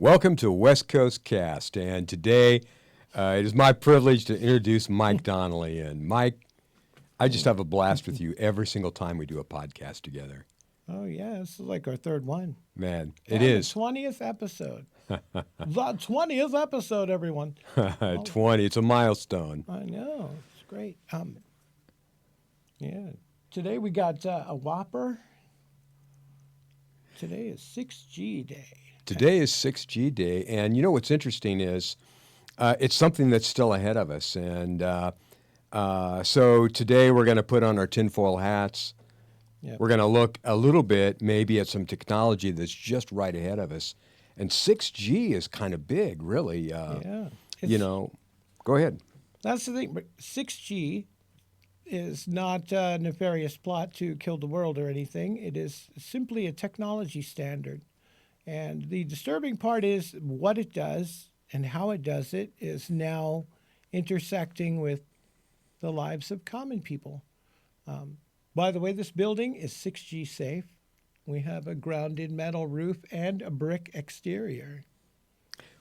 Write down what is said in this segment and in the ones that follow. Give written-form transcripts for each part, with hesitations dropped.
Welcome to West Coast Cast, and today it is my privilege to introduce Mike Donnelly. And Mike, I just have a blast with you every single time we do a podcast together. Oh, yeah, this is like our third one. Man, it is. The 20th episode. The 20th episode, everyone. 20, it's a milestone. I know, it's great. Yeah, today we got a Whopper. Today is 6G Day. Today is 6G Day, and you know what's interesting is it's something that's still ahead of us. And so today we're going to put on our tinfoil hats. Yep. We're going to look a little bit maybe at some technology that's just right ahead of us. And 6G is kind of big, really. Yeah. You know, go ahead. That's the thing. But 6G is not a nefarious plot to kill the world or anything. It is simply a technology standard. And the disturbing part is what it does and how it does it is now intersecting with the lives of common people. By the way, this building is 6G safe. We have a grounded metal roof and a brick exterior.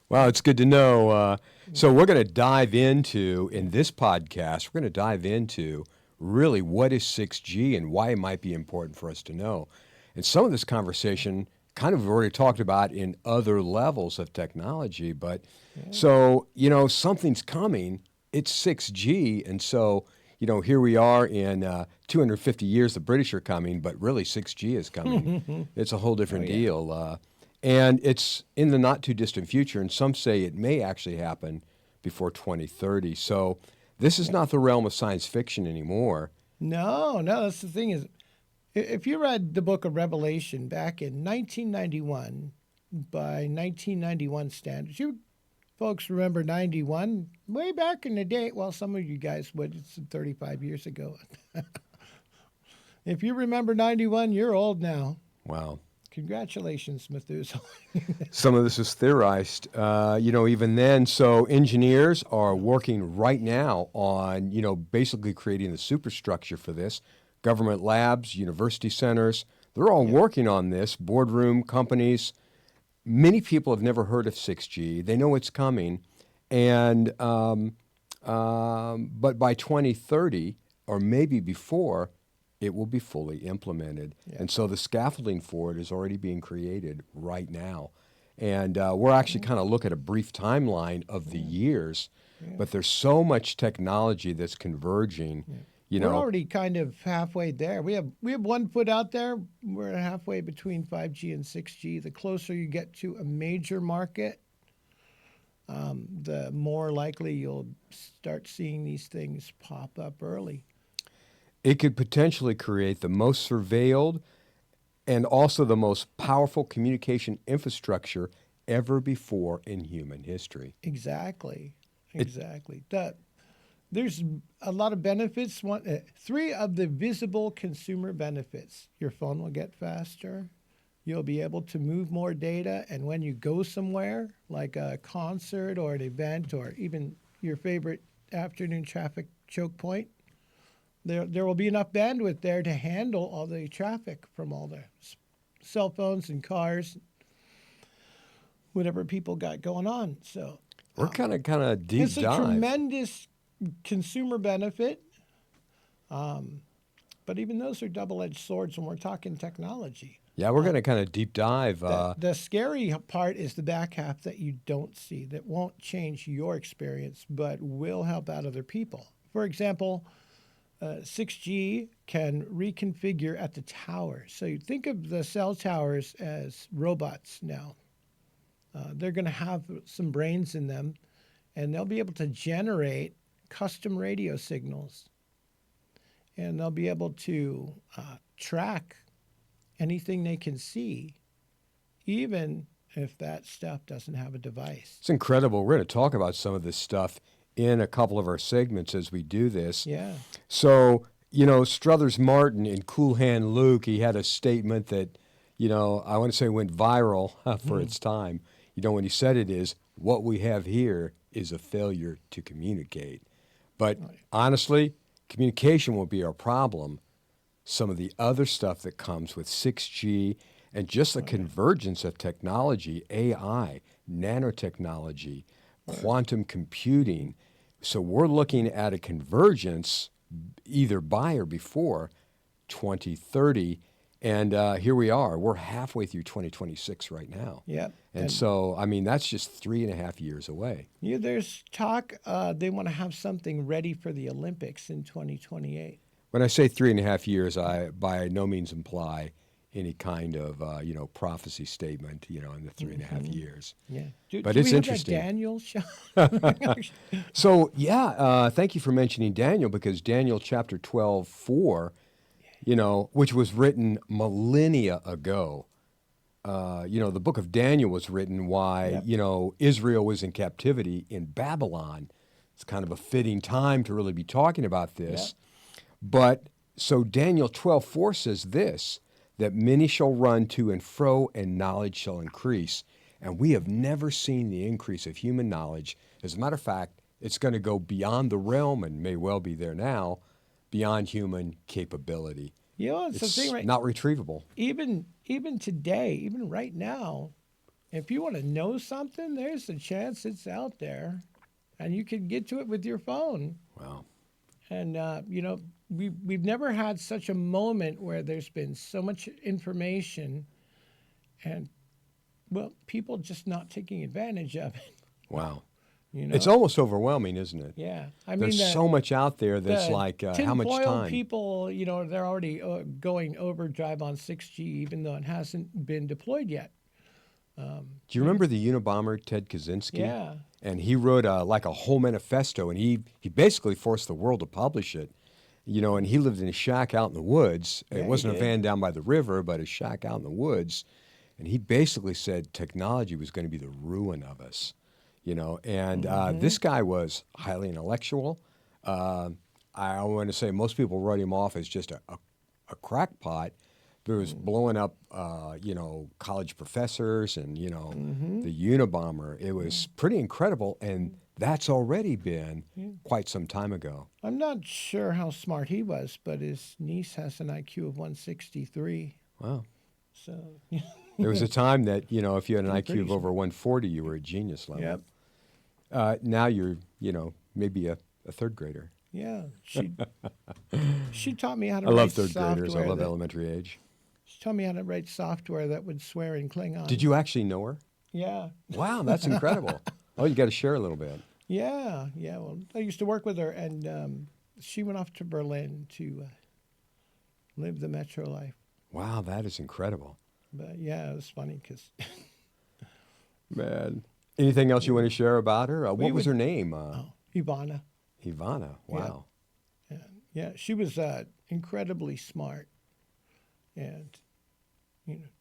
Well, it's good to know. So we're going to dive into, in this podcast, we're going to dive into really what is 6G and why it might be important for us to know. And some of this conversation kind of already talked about in other levels of technology, but so, you know, something's coming. It's 6G, and so, you know, here we are in 250 years, the British are coming, but really 6G is coming. It's a whole different deal. And it's in the not too distant future, and some say it may actually happen before 2030. So this is not the realm of science fiction anymore. No, that's the thing is, if you read the book of Revelation back in 1991, by 1991 standards, you folks remember 91? Way back in the day, well, some of you guys would, it's 35 years ago. If you remember 91, you're old now. Wow. Congratulations, Methuselah. Some of this is theorized, you know, even then. So engineers are working right now on, you know, basically creating the superstructure for this. Government labs, university centers, they're all working on this. Boardroom companies. Many people have never heard of 6G. They know it's coming. And but by 2030, or maybe before, it will be fully implemented. Yeah. And so the scaffolding for it is already being created right now. And we're actually kind of look at a brief timeline of the years, but there's so much technology that's converging. Yeah. You know, we're already kind of halfway there. We have 1 foot out there. We're halfway between 5G and 6G. The closer you get to a major market, the more likely you'll start seeing these things pop up early. It could potentially create the most surveilled and also the most powerful communication infrastructure ever before in human history. Exactly. There's a lot of benefits. 3 of the visible consumer benefits. Your phone will get faster. You'll be able to move more data. And when you go somewhere, like a concert or an event or even your favorite afternoon traffic choke point, there will be enough bandwidth there to handle all the traffic from all the cell phones and cars, whatever people got going on. So we're kind of deep it's dive. It's a tremendous consumer benefit, but even those are double-edged swords when we're talking technology. Yeah, we're going to kind of deep dive. The scary part is the back half that you don't see, that won't change your experience, but will help out other people. For example, 6G can reconfigure at the tower. So you think of the cell towers as robots now. They're going to have some brains in them, and they'll be able to generate custom radio signals, and they'll be able to track anything they can see, even if that stuff doesn't have a device. It's incredible. We're going to talk about some of this stuff in a couple of our segments as we do this. Yeah. So, you know, Struthers Martin in Cool Hand Luke, he had a statement that, you know, I want to say went viral for its time. You know, when he said it is, what we have here is a failure to communicate. But honestly, communication won't be our problem. Some of the other stuff that comes with 6G And just the convergence of technology, AI, nanotechnology, quantum computing. So we're looking at a convergence either by or before 2030. And here we are. We're halfway through 2026 right now. Yep. And so, I mean, that's just 3.5 years away. Yeah, there's talk they want to have something ready for the Olympics in 2028. When I say 3.5 years, I by no means imply any kind of prophecy statement, in the 3.5 years. Yeah. But do it's we interesting. Have that Daniel show? So thank you for mentioning Daniel, because Daniel chapter 12:4, which was written millennia ago. The book of Daniel was written while Israel was in captivity in Babylon. It's kind of a fitting time to really be talking about this. But so Daniel 12:4 says this, that many shall run to and fro, and knowledge shall increase. And we have never seen the increase of human knowledge. As a matter of fact, it's going to go beyond the realm, and may well be there now, beyond human capability. It's the thing, right? Not retrievable. Even today, even right now, if you want to know something, there's a chance it's out there, and you can get to it with your phone. Wow. And we've never had such a moment where there's been so much information, and people just not taking advantage of it. Wow. It's almost overwhelming, isn't it? Yeah, there's so much out there that's like how much time? People, they're already going overdrive on 6G, even though it hasn't been deployed yet. Do you remember the Unabomber Ted Kaczynski? Yeah. And he wrote like a whole manifesto, and he basically forced the world to publish it. And he lived in a shack out in the woods. Yeah, it wasn't a van down by the river, but a shack out in the woods. And he basically said technology was going to be the ruin of us. And this guy was highly intellectual. I want to say most people wrote him off as just a crackpot, but it was blowing up, college professors and, the Unabomber. It was pretty incredible, and that's already been quite some time ago. I'm not sure how smart he was, but his niece has an IQ of 163. Wow. So there was a time that, if you had an IQ of over 140, you were a genius level. Yep. Now you're, maybe a third grader. Yeah. She taught me how to I write love third graders. I love elementary age. She taught me how to write software that would swear in Klingon. Did you actually know her? Yeah. Wow, that's incredible. Oh, you got to share a little bit. Yeah. Well, I used to work with her, and she went off to Berlin to live the metro life. Wow, that is incredible. But yeah, it was funny because. Man. Anything else you want to share about her? What was her name? Ivana. Ivana. Wow. Yeah, she was incredibly smart, and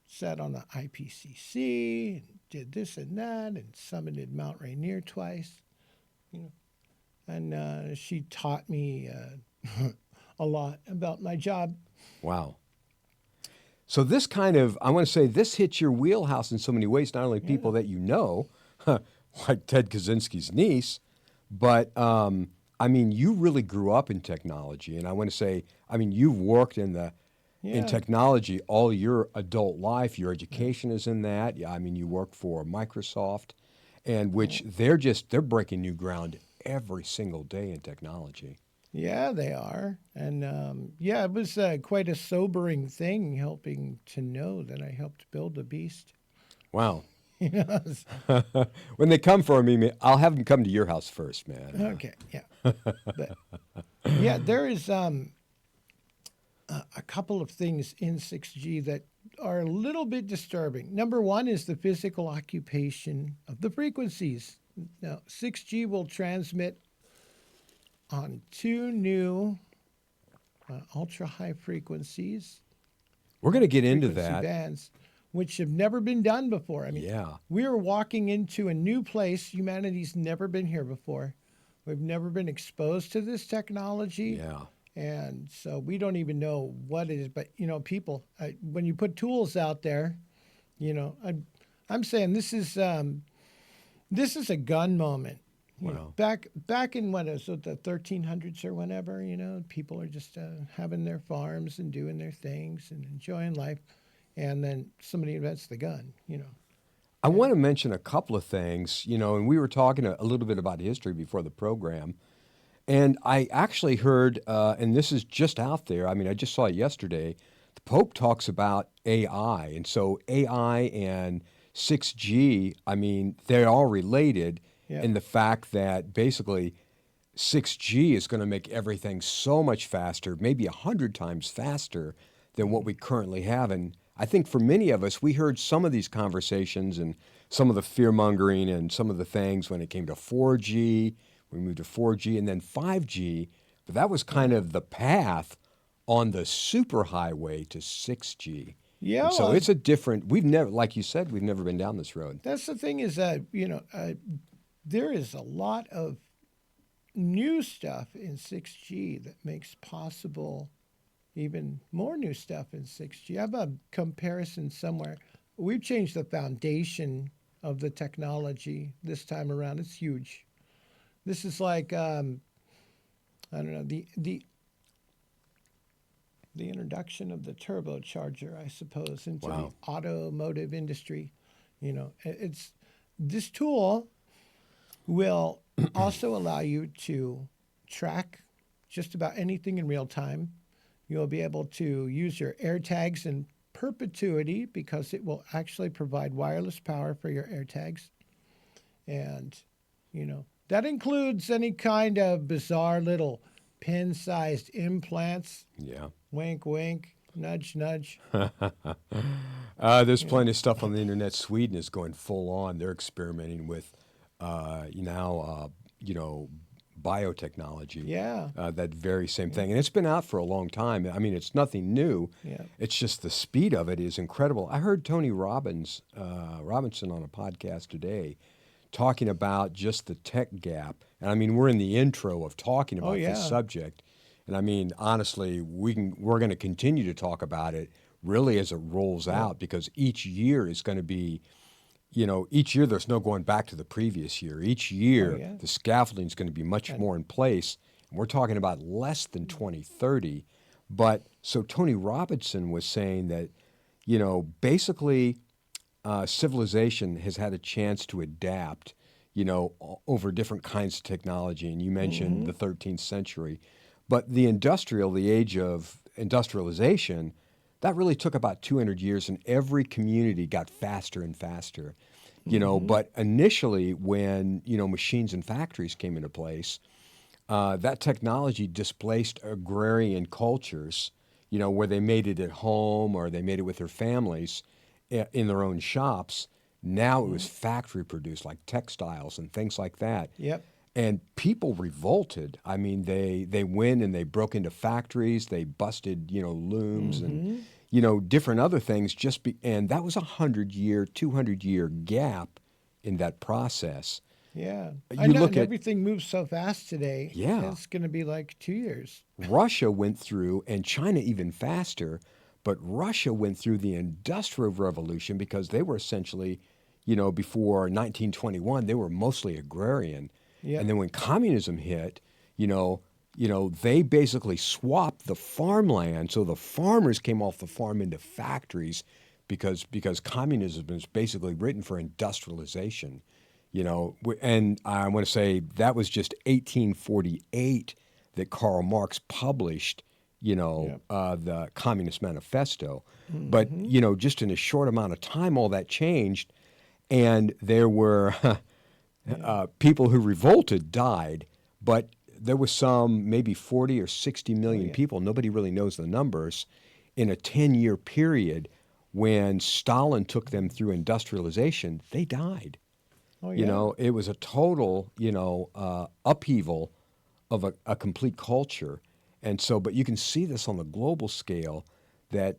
sat on the IPCC and did this and that, and summited Mount Rainier twice. And she taught me a lot about my job. Wow. So this I want to say, this hits your wheelhouse in so many ways. Not only people that you know, like Ted Kaczynski's niece, but you really grew up in technology, and I want to say, you've worked in technology all your adult life. Your education is in that. Yeah, you work for Microsoft, and which they're breaking new ground every single day in technology. Yeah, they are, and it was quite a sobering thing helping to know that I helped build a beast. Wow. Yes. When they come for me, I'll have them come to your house first, man. Okay, yeah. But, there is a couple of things in 6G that are a little bit disturbing. Number one is the physical occupation of the frequencies. Now, 6G will transmit on two new ultra-high frequencies. We're going to get into that. Bands, which have never been done before. We're walking into a new place. Humanity's never been here before. We've never been exposed to this technology. Yeah. And so we don't even know what it is. But, people, when you put tools out there, I'm saying this is a gun moment. Wow. Back in what is it, the 1300s or whenever, people are just having their farms and doing their things and enjoying life. and then somebody invents the gun, I And, want to mention a couple of things, and we were talking a little bit about history before the program. And I actually heard, and this is just out there, I mean, I just saw it yesterday. The Pope talks about AI. And so AI and 6G, I mean, they're all related yeah. in the fact that basically 6G is going to make everything so much faster, maybe 100 times faster than what we currently have. And I think for many of us, we heard some of these conversations and some of the fear mongering and some of the things when it came to 4G. We moved to 4G and then 5G, but that was kind of the path on the superhighway to 6G. Yeah, And so well, it's a different, we've never, like you said, we've never been down this road. that's the thing is that, there is a lot of new stuff in 6G that makes possible even more new stuff in 6G. I have a comparison somewhere. We've changed the foundation of the technology this time around. It's huge. This is like I don't know the introduction of the turbocharger, I suppose, into Wow. the automotive industry. It's this tool will also allow you to track just about anything in real time. You'll be able to use your AirTags in perpetuity because it will actually provide wireless power for your AirTags. And, that includes any kind of bizarre little pin sized implants. Yeah. Wink, wink, nudge, nudge. There's You know, plenty of stuff on the internet. Sweden is going full on. They're experimenting with you know, biotechnology. yeah, That very same thing. And it's been out for a long time. I mean, it's nothing new. yeah. It's just the speed of it is incredible. I heard Tony Robinson on a podcast today talking about just the tech gap. And I mean, we're in the intro of talking Oh, about this yeah. subject. And I mean, honestly, we're going to continue to talk about it really as it rolls Yep. out because each year is going to be, each year there's no going back to the previous year. Each Oh, year yeah. the scaffolding is going to be much And more in place. And we're talking about less than 2030. But so Tony Robinson was saying that, basically civilization has had a chance to adapt, over different kinds of technology. And you mentioned mm-hmm. the 13th century. But the age of industrialization, that really took about 200 years, and every community got faster and faster. Mm-hmm. But initially, when machines and factories came into place, that technology displaced agrarian cultures, where they made it at home or they made it with their families in their own shops. Now it was factory produced, like textiles and things like that. Yep. And people revolted. I mean, they went and they broke into factories. They busted, looms and, Mm-hmm. different other things. And that was 100-year, 200-year gap in that process. Yeah. I You know, look and at everything moves so fast today. Yeah, It's going to be like 2 years. Russia went through, and China even faster. But Russia went through the Industrial Revolution because they were essentially, before 1921, they were mostly agrarian. Yep. And then when communism hit, they basically swapped the farmland. So the farmers came off the farm into factories because communism is basically written for industrialization. And I want to say that was just 1848 that Karl Marx published, Yep. the Communist Manifesto. But, Mm-hmm. just in a short amount of time, all that changed. And there were Yeah. people who revolted died, but there was some maybe 40 or 60 Oh, million yeah. people, nobody really knows the numbers, in a 10-year period when Stalin took them through industrialization, they died. Oh, yeah. It was a total, upheaval of a complete culture. And so, but you can see this on the global scale that,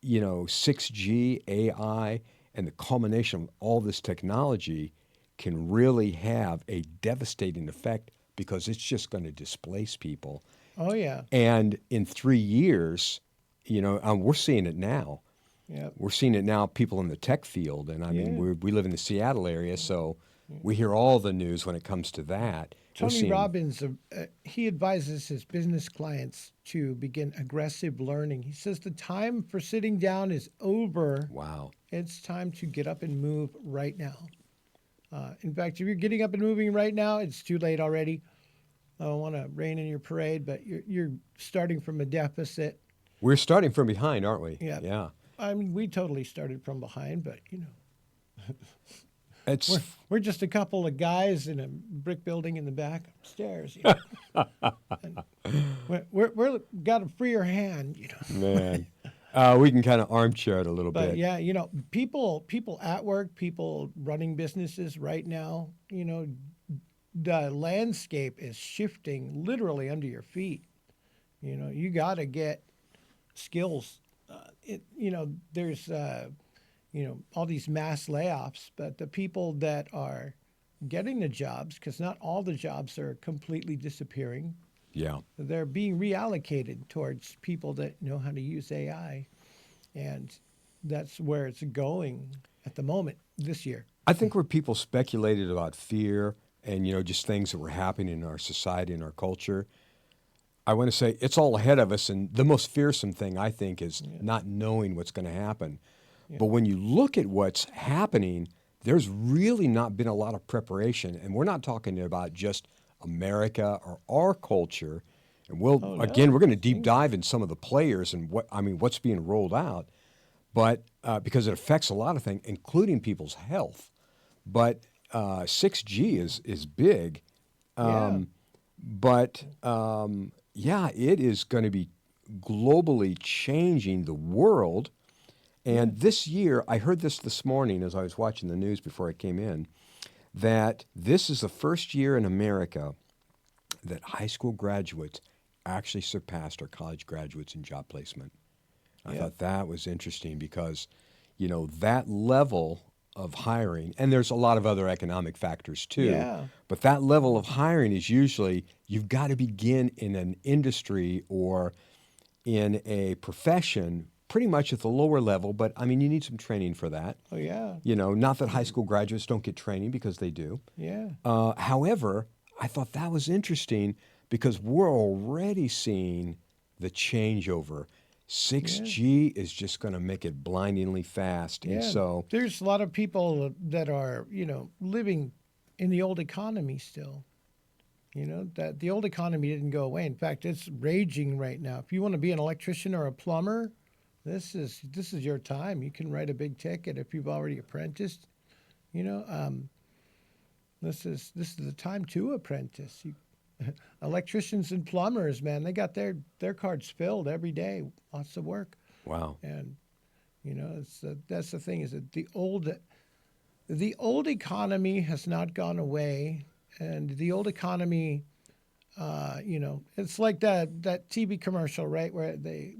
6G, AI, and the culmination of all this technology can really have a devastating effect because it's just going to displace people. Oh, yeah. And in 3 years, we're seeing it now. Yep. We're seeing it now, people in the tech field. And I mean, Yeah. we live in the Seattle area, so We hear all the news when it comes to that. We're Tony seeing, Robbins, he advises his business clients to begin aggressive learning. He says the time for sitting down is over. wow. It's time to get up and move right now. In fact, if you're getting up and moving right now, it's too late already. I don't want to rain in your parade, but you're starting from a deficit. We're starting from behind, aren't we? Yeah. Yeah. I mean, we totally started from behind, but It's we're just a couple of guys in a brick building in the back upstairs. And we're got a freer hand. man. We can kind of armchair it a little But bit. yeah, people at work, people running businesses right now, the landscape is shifting literally under your feet. You got to get skills. There's all these mass layoffs, but the people that are getting the jobs, because not all the jobs are completely disappearing, Yeah. they're being reallocated towards people that know how to use AI. And that's where it's going at the moment this year. I think where people speculated about fear and, just things that were happening in our society and our culture, I want to say it's all ahead of us. And the most fearsome thing, I think, is not knowing what's going to happen. But when you look at what's happening, there's really not been a lot of preparation. And we're not talking about just America or our culture. And we're going to deep dive in some of the players and what's being rolled out. But because it affects a lot of things, including people's health. But 6G is big. But it is going to be globally changing the world. And this year, I heard this morning as I was watching the news before I came in, that this is the first year in America that high school graduates actually surpassed our college graduates in job placement. I thought that was interesting because, that level of hiring, and there's a lot of other economic factors too, but that level of hiring is usually you've got to begin in an industry or in a profession pretty much at the lower level, but you need some training for that. Oh, yeah. Not that high school graduates don't get training because they do. Yeah. However, I thought that was interesting because we're already seeing the changeover. 6G is just going to make it blindingly fast. Yeah. And so there's a lot of people that are, living in the old economy still. That the old economy didn't go away. In fact, it's raging right now. If you want to be an electrician or a plumber, this is your time. You can write a big ticket if you've already apprenticed. This is the time to apprentice. Electricians and plumbers, man, they got their cards filled every day. Lots of work. wow. And that's the thing is that the old economy has not gone away, and the old economy. It's like that TV commercial, right, where the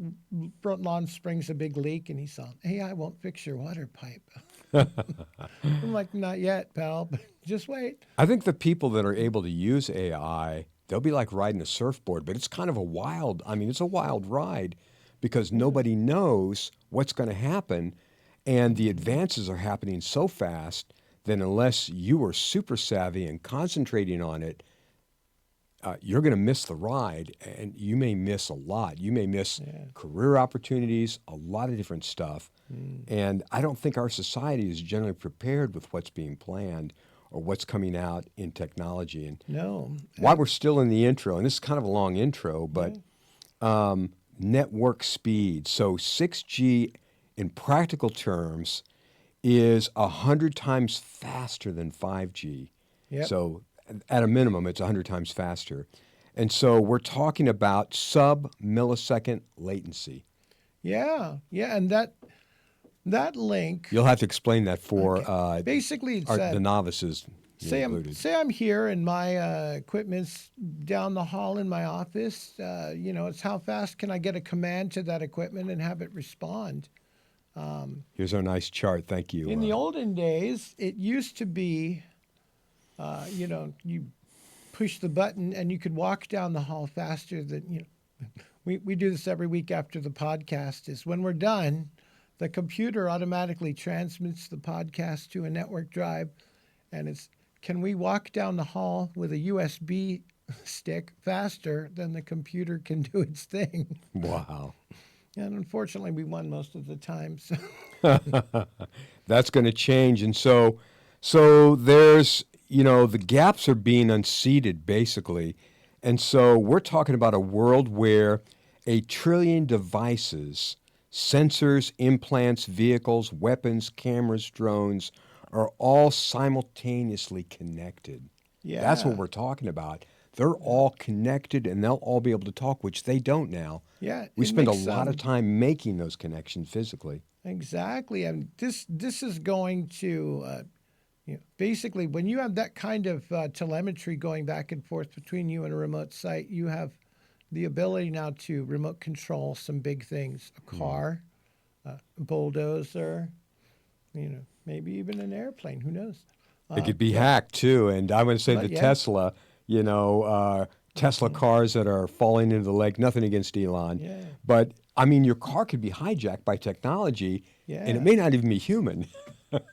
front lawn springs a big leak, and he saw, "Hey, I won't fix your water pipe." I'm like, "Not yet, pal, but just wait." I think the people that are able to use AI, they'll be like riding a surfboard, but it's kind of it's a wild ride because nobody knows what's going to happen, and the advances are happening so fast that unless you are super savvy and concentrating on it, you're going to miss the ride, and you may miss a lot. You may miss career opportunities, a lot of different stuff. And I don't think our society is generally prepared with what's being planned or what's coming out in technology. And No. while we're still in the intro, and this is kind of a long intro, but network speed. So 6G, in practical terms, is 100 times faster than 5G. Yep. So at a minimum, it's 100 times faster. And so we're talking about sub-millisecond latency. Yeah, and that link. You'll have to explain that for Basically, it's the novices say included. I'm here and my equipment's down the hall in my office. It's how fast can I get a command to that equipment and have it respond. Here's our nice chart. Thank you. In the olden days, it used to be, you push the button and you could walk down the hall faster than, we do this every week after the podcast is when we're done, the computer automatically transmits the podcast to a network drive, and it's can we walk down the hall with a USB stick faster than the computer can do its thing? Wow. And unfortunately, we won most of the time. So That's going to change. And so there's, the gaps are being unseated basically. And so we're talking about a world where 1 trillion devices, sensors, implants, vehicles, weapons, cameras, drones are all simultaneously connected. That's what yeah, we're talking about. They're all connected and they'll all be able to talk, which they don't now. yeah, We it spend a makes lot of time making those connections physically. exactly. And this is going to basically when you have that kind of telemetry going back and forth between you and a remote site, you have the ability now to remote control some big things: a car, a bulldozer, maybe even an airplane. Who knows? It could be But hacked too. And I would say the yeah, Tesla cars that are falling into the lake, nothing against Elon. yeah, But I mean, your car could be hijacked by technology and it yeah. may not even be human.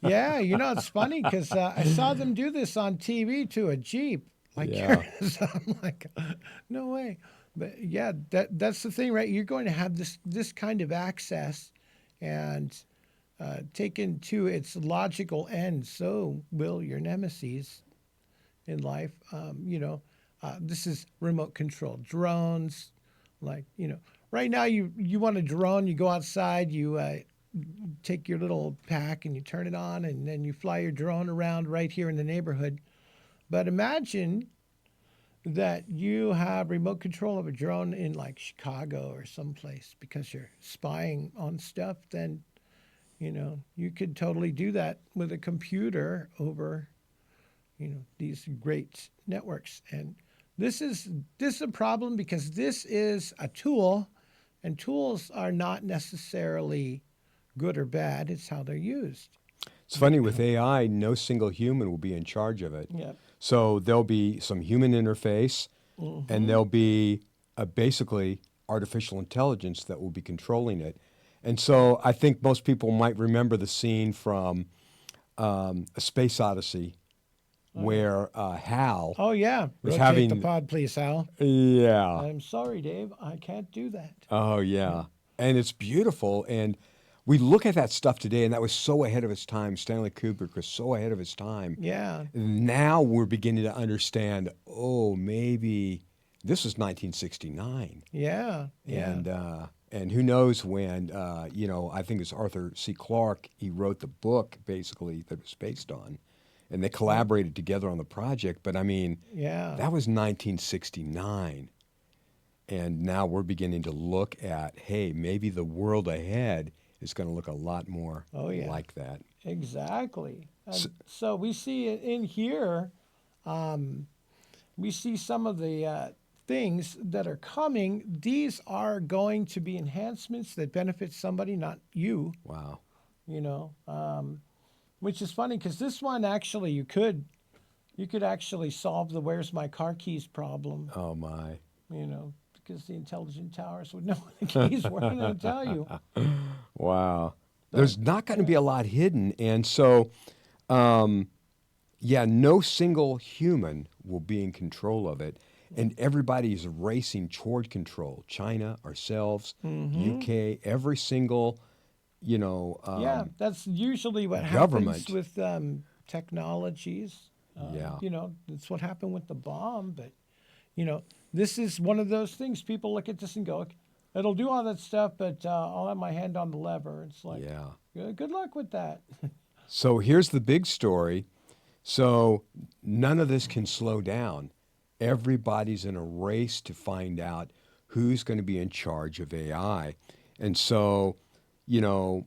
Yeah, it's funny because I saw them do this on TV to a Jeep. Like, Yeah. so I'm like, no way. But yeah, that's the thing, right? You're going to have this kind of access, and taken to its logical end, so will your nemesis in life. This is remote control drones. Like, right now you want a drone, you go outside, you take your little pack and you turn it on, and then you fly your drone around right here in the neighborhood. But imagine that you have remote control of a drone in like Chicago or someplace because you're spying on stuff. Then you could totally do that with a computer over these great networks. And this is a problem because this is a tool, and tools are not necessarily good or bad. It's how they're used. It's funny with AI, no single human will be in charge of it. Yeah. So there'll be some human interface and Hmm. there'll be basically artificial intelligence that will be controlling it. And so I think most people might remember the scene from A Space Odyssey Oh yeah. where Hal Oh yeah. was Rotate the having, pod, please, Hal. yeah, I'm sorry, Dave. I can't do that. oh yeah, and it's beautiful. And we look at that stuff today, and that was so ahead of its time. Stanley Kubrick was so ahead of his time. Yeah. Now we're beginning to understand. Oh, maybe this was 1969, Yeah. Yeah. and who knows when? I think it's Arthur C. Clarke. He wrote the book basically that was based on, and they collaborated together on the project. But I mean, Yeah. that was 1969. And now we're beginning to look at, hey, maybe the world ahead is going to look a lot more Oh yeah. like that. Exactly. S And so we see it in here. Um, we see some of the things that are coming. These are going to be enhancements that benefit somebody, not you. Wow. You know, which is funny because this one actually you could actually solve the "Where's my car keys" problem. Oh, my. Because the intelligent towers would know where the keys were and they'll tell you. Wow. But There's not going to yeah, be a lot hidden. And so, yeah, no single human will be in control of it. And everybody is racing toward control. China, ourselves, mm-hmm. UK, every single, you know, Yeah, um, that's usually what happens government. with technologies. Yeah. That's what happened with the bomb. But, you know, this is one of those things people look at this and go, "Okay, it'll do all that stuff, but I'll have my hand on the lever." It's like, Yeah. good luck with that. So here's the big story. So none of this can slow down. Everybody's in a race to find out who's going to be in charge of AI. And so, you know,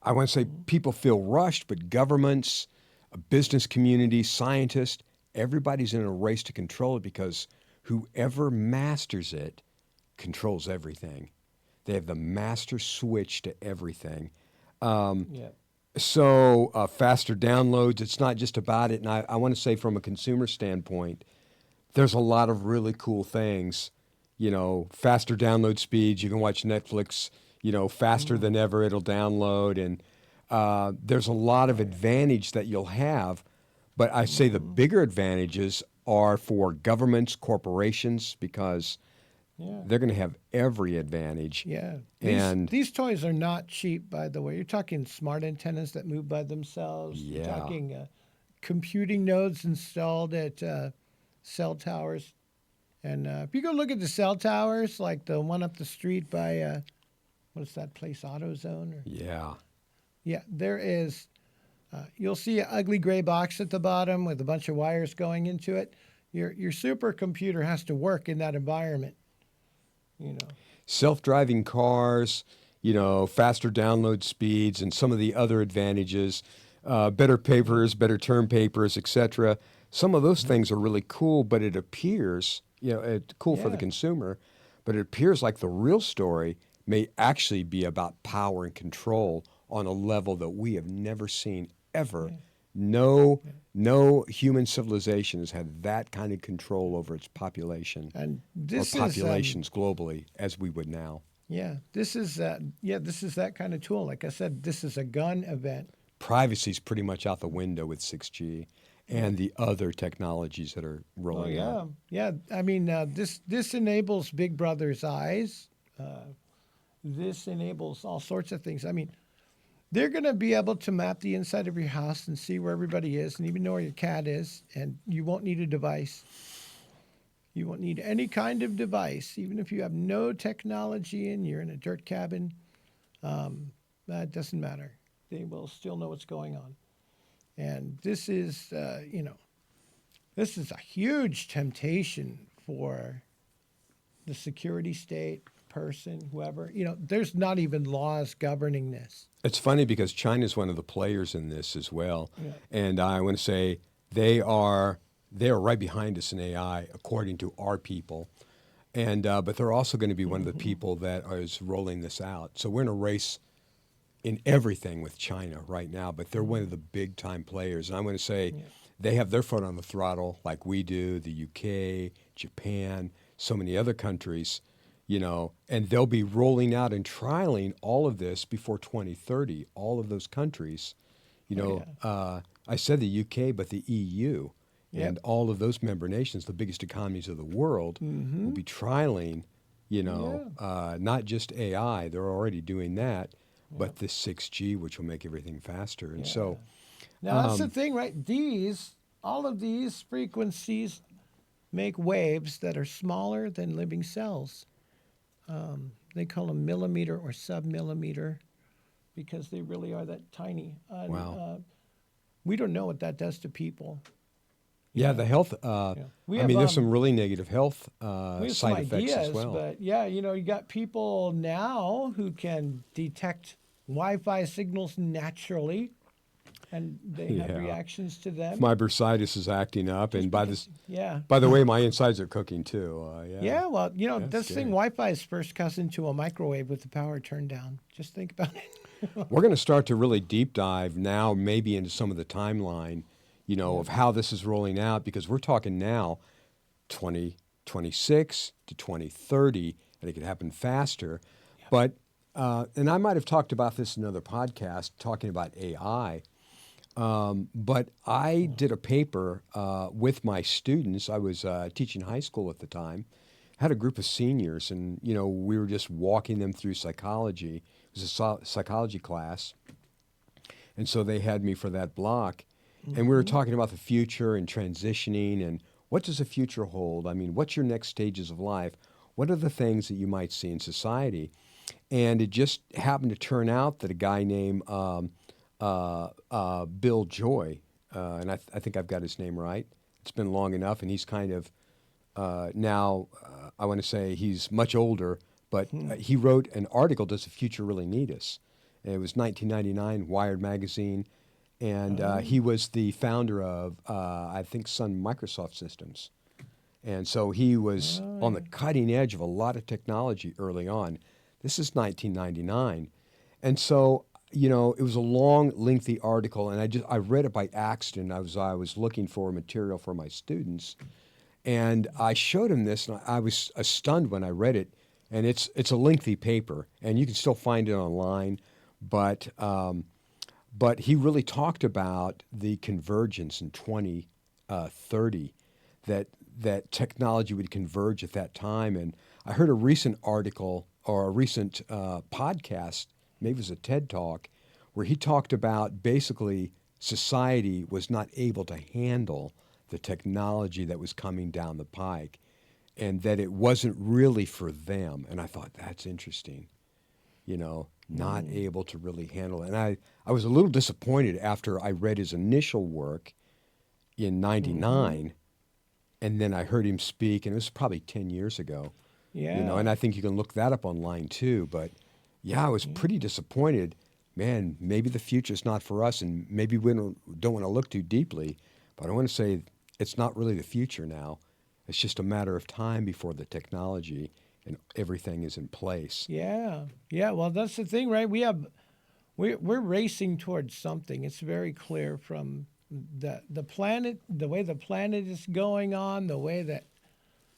I want to say Mhm. people feel rushed, but governments, a business community, scientists, everybody's in a race to control it because whoever masters it controls everything. They have the master switch to everything. Yeah. So faster downloads, it's not just about it. And I want to say from a consumer standpoint, there's a lot of really cool things. Faster download speeds. You can watch Netflix, faster Mm. than ever. It'll download. And there's a lot of Oh, yeah. advantage that you'll have. But I say the bigger advantages are for governments, corporations, because Yeah. they're going to have every advantage. Yeah. And These toys are not cheap, by the way. You're talking smart antennas that move by themselves. You're yeah, talking computing nodes installed at cell towers. And if you go look at the cell towers, like the one up the street by, what's that place, AutoZone? yeah. Yeah, there is. You'll see an ugly gray box at the bottom with a bunch of wires going into it. Your supercomputer has to work in that environment. You know. Self-driving cars, faster download speeds, and some of the other advantages, better papers, better term papers, etc. Some of those things are really cool, but it appears, it's cool for the Yeah. consumer, but it appears like the real story may actually be about power and control on a level that we have never seen ever. No human civilization has had that kind of control over its population And or this is populations globally as we would now. this is that kind of tool. Like I said, this is a gun event. Privacy's pretty much out the window with 6G and the other technologies that are Oh rolling out. yeah. I mean, this enables Big Brother's eyes. This enables all sorts of things. I mean, they're going to be able to map the inside of your house and see where everybody is, and even know where your cat is. And you won't need a device. You won't need any kind of device, even if you have no technology and you're in a dirt cabin. That doesn't matter. They will still know what's going on. And this is, this is a huge temptation for the security state, person, whoever. There's not even laws governing this. It's funny because China's one of the players in this as well. Yeah. And I want to say they are right behind us in AI, according to our people. And but they're also going to be one of the people that is rolling this out. So we're in a race in everything with China right now, but they're one of the big time players. And I want to say they have their foot on the throttle like we do, the UK, Japan, so many other countries, and they'll be rolling out and trialing all of this before 2030, all of those countries. I said the UK, but the EU and all of those member nations, the biggest economies of the world, will be trialing, not just AI, they're already doing that, but this 6G, which will make everything faster. And so now that's the thing, right? All of these frequencies make waves that are smaller than living cells. They call them millimeter or sub-millimeter because they really are that tiny. And, Wow. we don't know what that does to people. Yeah, the health. We I mean, have, there's some really negative health We have some side effects ideas, as well. but you got people now who can detect Wi-Fi signals naturally, and they have Yeah. reactions to them. My bursitis is acting up, and by Yeah. the way, my insides are cooking too. Yeah, well, That's this thing scary. Wi-Fi is first cousin to a microwave with the power turned down. Just think about it. We're going to start to really deep dive now, maybe into some of the timeline, of how this is rolling out, because we're talking now 2026 to 2030, and it could happen faster. But, and I might have talked about this in another podcast, talking about AI. But I did a paper with my students. I was teaching high school at the time. Had a group of seniors, and we were just walking them through psychology. It was a psychology class, and so they had me for that block. And we were talking about the future and transitioning, and what does the future hold? I mean, what's your next stages of life? What are the things that you might see in society? And it just happened to turn out that a guy named Bill Joy, and I think I've got his name right. It's been long enough, and he's kind of now, I want to say he's much older, but he wrote an article, Does the Future Really Need Us? And it was 1999, Wired Magazine, and he was the founder of, I think, Sun Microsoft Systems. And so he was on the cutting edge of a lot of technology early on. This is 1999. And so it was a long, lengthy article, and I read it by accident. I was looking for material for my students, and I showed him this, and I was stunned when I read it. And it's a lengthy paper, and you can still find it online, but But he really talked about the convergence in 2030, that technology would converge at that time. And I heard a recent article or a recent podcast, maybe it was a TED Talk, where he talked about basically society was not able to handle the technology that was coming down the pike and that it wasn't really for them. And I thought, that's interesting, not able to really handle it. And I was a little disappointed after I read his initial work in '99, and then I heard him speak, and it was probably 10 years ago. Yeah. And I think you can look that up online too. But yeah, I was pretty disappointed. Man, maybe the future's not for us, and maybe we don't want to look too deeply. But I want to say it's not really the future now. It's just a matter of time before the technology and everything is in place. Yeah. Yeah. Well, that's the thing, right? We're racing towards something. It's very clear from the planet, the way the planet is going on, the way that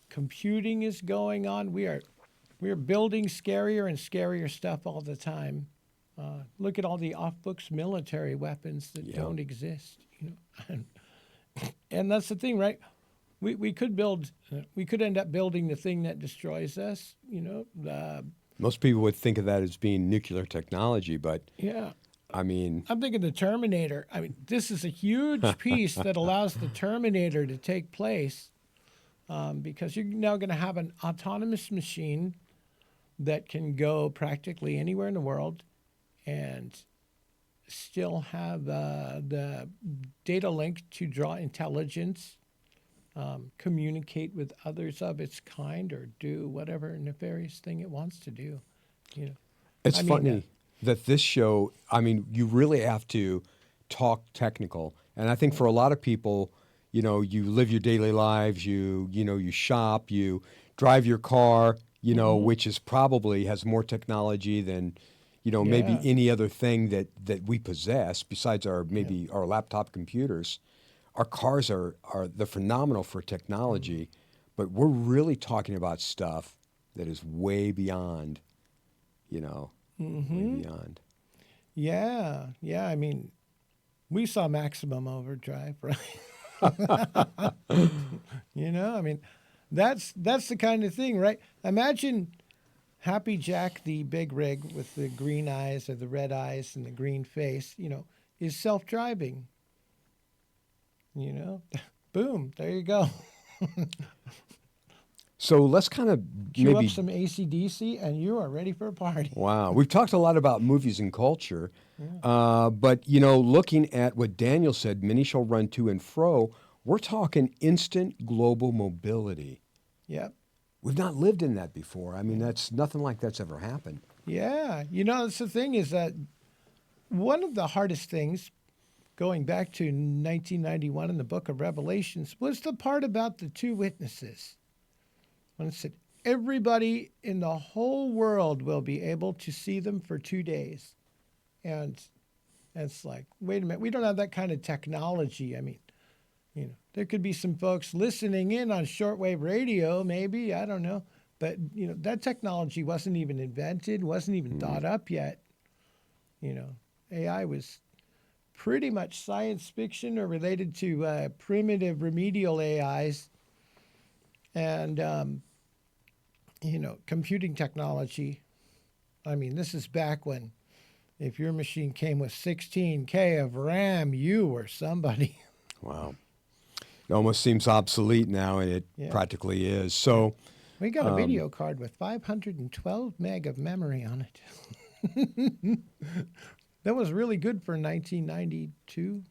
computing is going on. We're building scarier and scarier stuff all the time. Look at all the off-books military weapons that don't exist. And that's the thing, right? We could end up building the thing that destroys us. Most people would think of that as being nuclear technology, but Yeah. I mean, I'm thinking the Terminator. I mean, this is a huge piece that allows the Terminator to take place because you're now going to have an autonomous machine that can go practically anywhere in the world and still have the data link to draw intelligence, communicate with others of its kind, or do whatever nefarious thing it wants to do. it's funny that this show, I mean, you really have to talk technical. And I think for a lot of people, you live your daily lives, you shop, you drive your car, which is probably has more technology than, maybe Yeah. any other thing that we possess besides our laptop computers. Our cars they're phenomenal for technology, but we're really talking about stuff that is way beyond, way beyond. Yeah, yeah. I mean, we saw Maximum Overdrive, right? I mean, that's the kind of thing, right? Imagine Happy Jack, the big rig with the green eyes or the red eyes and the green face, is self-driving. Boom, there you go. So let's kind of Cue maybe up some AC/DC and you are ready for a party. Wow. We've talked a lot about movies and culture, but, looking at what Daniel said, many shall run to and fro, we're talking instant global mobility. Yep. We've not lived in that before. I mean, that's nothing like that's ever happened. Yeah. That's the thing is that one of the hardest things, going back to 1991 in the book of Revelations, was the part about the two witnesses. When it said, everybody in the whole world will be able to see them for 2 days. And it's like, wait a minute, we don't have that kind of technology. I mean, there could be some folks listening in on shortwave radio, maybe, I don't know. But, that technology wasn't even invented, wasn't even thought up yet. AI was pretty much science fiction or related to primitive remedial AIs. And, computing technology. I mean, this is back when if your machine came with 16K of RAM, you were somebody. Wow. It almost seems obsolete now, and it practically is. So We got a video card with 512 meg of memory on it. That was really good for 1992.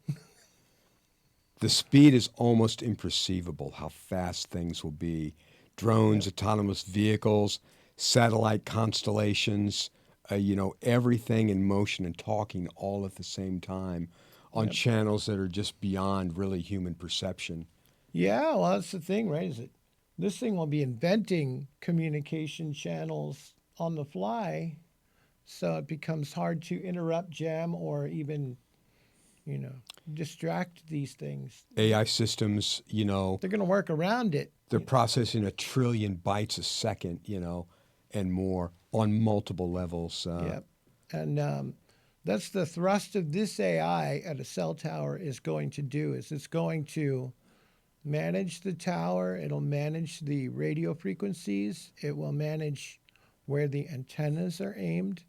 the speed is almost imperceivable how fast things will be. Drones, autonomous vehicles, satellite constellations, everything in motion and talking all at the same time on channels that are just beyond really human perception. Yeah, well, that's the thing, right? Is that this thing will be inventing communication channels on the fly, so it becomes hard to interrupt, jam, or even, distract these things. AI systems, They're going to work around it. they're processing 1 trillion bytes a second, and more on multiple levels. Yep. And That's the thrust of this AI at a cell tower is going to do is it's going to manage the tower, it'll manage the radio frequencies, it will manage where the antennas are aimed,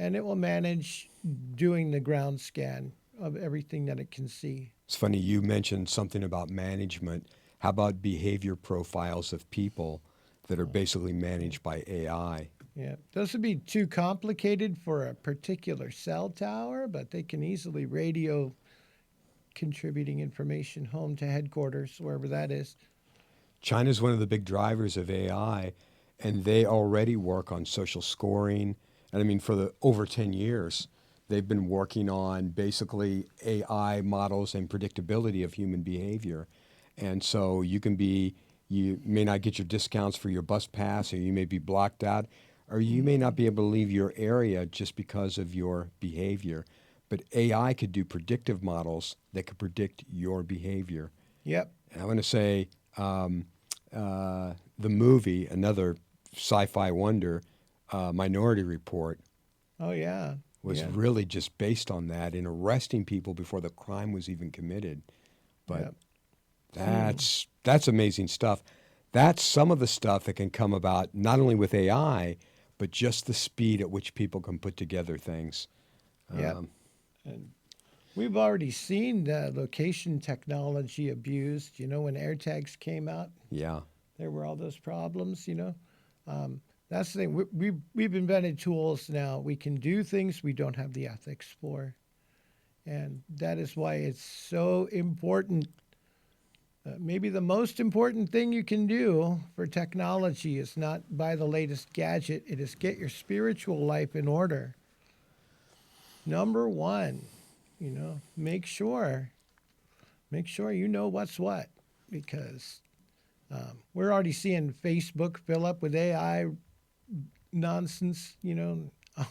and it will manage doing the ground scan of everything that it can see. It's funny, you mentioned something about management. How about behavior profiles of people that are basically managed by AI? Yeah, those would be too complicated for a particular cell tower, but they can easily radio contributing information home to headquarters, wherever that is. China's one of the big drivers of AI, and they already work on social scoring. And I mean, for the over 10 years, they've been working on basically AI models and predictability of human behavior. And so you may not get your discounts for your bus pass, or you may be blocked out, or you may not be able to leave your area just because of your behavior. But AI could do predictive models that could predict your behavior. Yep. And I want to say the movie, another sci-fi wonder, Minority Report, Oh, yeah. was Yeah. really just based on that in arresting people before the crime was even committed. But Yep. that's amazing stuff. That's some of the stuff that can come about not only with AI, but just the speed at which people can put together things. Yep. And we've already seen the location technology abused. You know, when AirTags came out, Yeah. there were all those problems, you know. That's the thing. We've invented tools now. We can do things we don't have the ethics for. And that is why it's so important. Maybe the most important thing you can do for technology is not buy the latest gadget. It is get your spiritual life in order. Number one, you know, make sure you know what's what, because we're already seeing Facebook fill up with AI nonsense, you know. I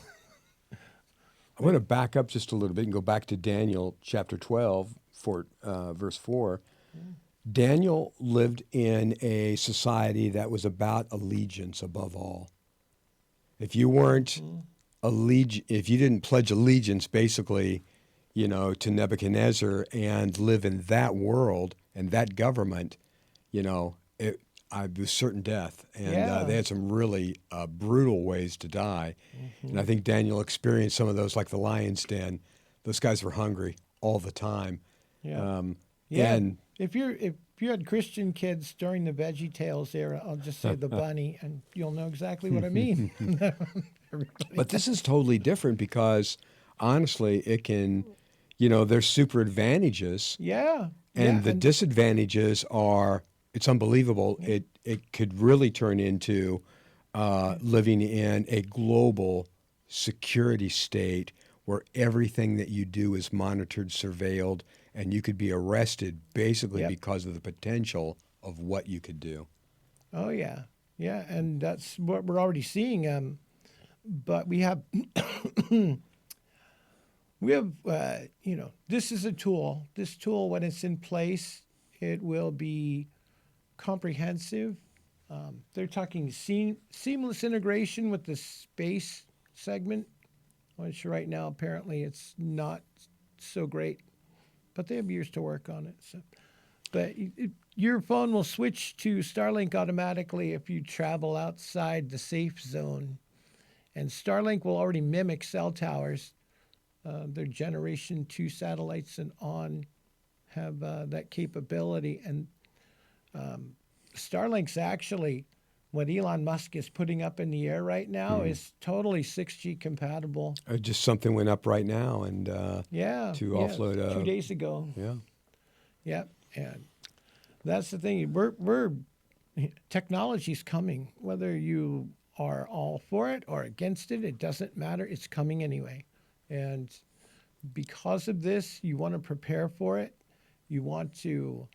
want to back up just a little bit and go back to Daniel chapter 12, verse 4. Daniel lived in a society that was about allegiance above all. If you weren't if you didn't pledge allegiance, basically, you know, to Nebuchadnezzar and live in that world and that government, you know, it was certain death. And Yeah. they had some really brutal ways to die. And I think Daniel experienced some of those, like the lion's den. Those guys were hungry all the time. Yeah. Yeah. And If you had Christian kids during the Veggie Tales era, I'll just say the bunny, and you'll know exactly what I mean. Everybody. But this is totally different because honestly, it can, you know, there's super advantages, Yeah. and Yeah. the disadvantages are, it's unbelievable. It could really turn into living in a global security state where everything that you do is monitored, surveilled, and you could be arrested basically Yep. because of the potential of what you could do. Oh yeah, yeah, and that's what we're already seeing. But we have you know, this is a tool. This tool, when it's in place, it will be comprehensive. They're talking seamless integration with the space segment, which right now apparently it's not so great, but they have years to work on it. So, but your phone will switch to Starlink automatically if you travel outside the safe zone, and Starlink will already mimic cell towers. Their Generation 2 satellites and on have that capability. And Starlink's actually, what Elon Musk is putting up in the air right now is totally 6G compatible. Just something went up right now, and Yeah. to yeah, offload 2 days ago. yeah. Yep. And that's the thing. We're technology's coming. Whether you are all for it or against it, it doesn't matter. It's coming anyway. And because of this, you want to prepare for it. You want to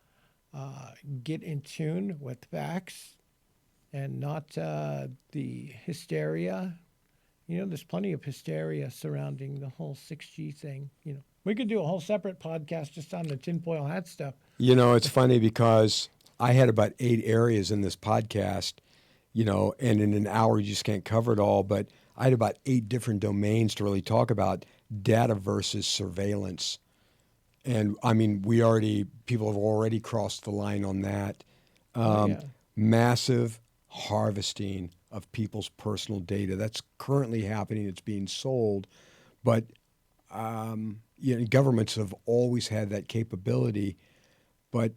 get in tune with facts and not the hysteria. You know, there's plenty of hysteria surrounding the whole 6G thing. You know, we could do a whole separate podcast just on the tinfoil hat stuff. You know, it's funny because I had about 8 areas in this podcast, you know, and in an hour you just can't cover it all. But I had about 8 different domains to really talk about data versus surveillance. And I mean, people have already crossed the line on that. Oh yeah. Massive harvesting of people's personal data. That's currently happening. It's being sold. But governments have always had that capability. But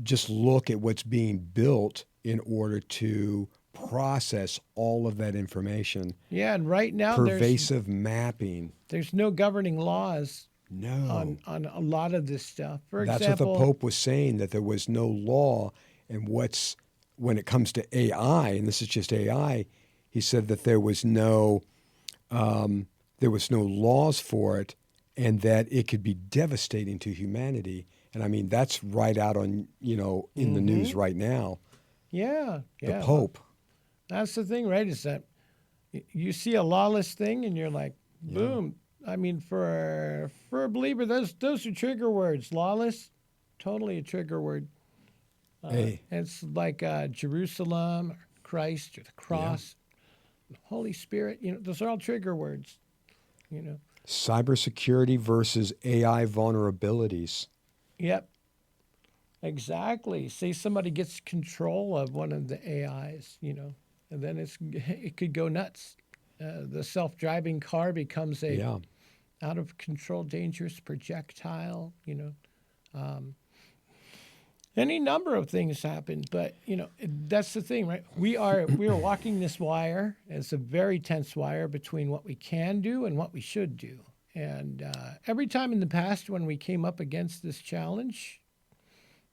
just look at what's being built in order to process all of that information. Yeah, and right now Pervasive mapping. there's no governing laws No. on a lot of this stuff. For That's what the example, Pope was saying, that there was no law. And when it comes to AI, and this is just AI, he said that there was no laws for it, and that it could be devastating to humanity. And I mean, that's right out on, in the news right now. yeah, The yeah. Pope. That's the thing, right? Is that you see a lawless thing and you're like, boom. I mean, for a believer, those are trigger words. Lawless, totally a trigger word. Hey, It's like Jerusalem, or Christ, or the cross, the Holy Spirit. Those are all trigger words. You know. cybersecurity versus AI vulnerabilities. Yep. Exactly. Say somebody gets control of one of the AIs, and then it could go nuts. The self-driving car becomes a Yeah. out of control, dangerous projectile. Any number of things happen, but that's the thing, right? We are walking this wire. It's a very tense wire between what we can do and what we should do. And every time in the past when we came up against this challenge,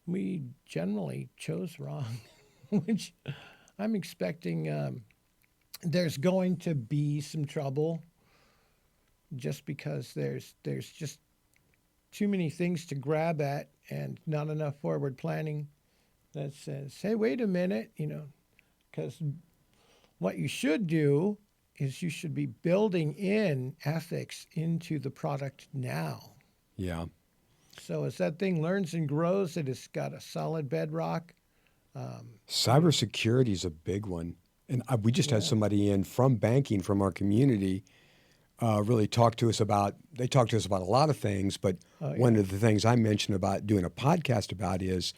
we generally chose wrong, which I'm expecting there's going to be some trouble just because there's just too many things to grab at and not enough forward planning that says, hey, wait a minute, because what you should do is you should be building in ethics into the product now. Yeah. So as that thing learns and grows, it has got a solid bedrock. Cybersecurity is a big one. And we just had somebody in from banking from our community really talk to us about a lot of things, but one of the things I mentioned about doing a podcast about is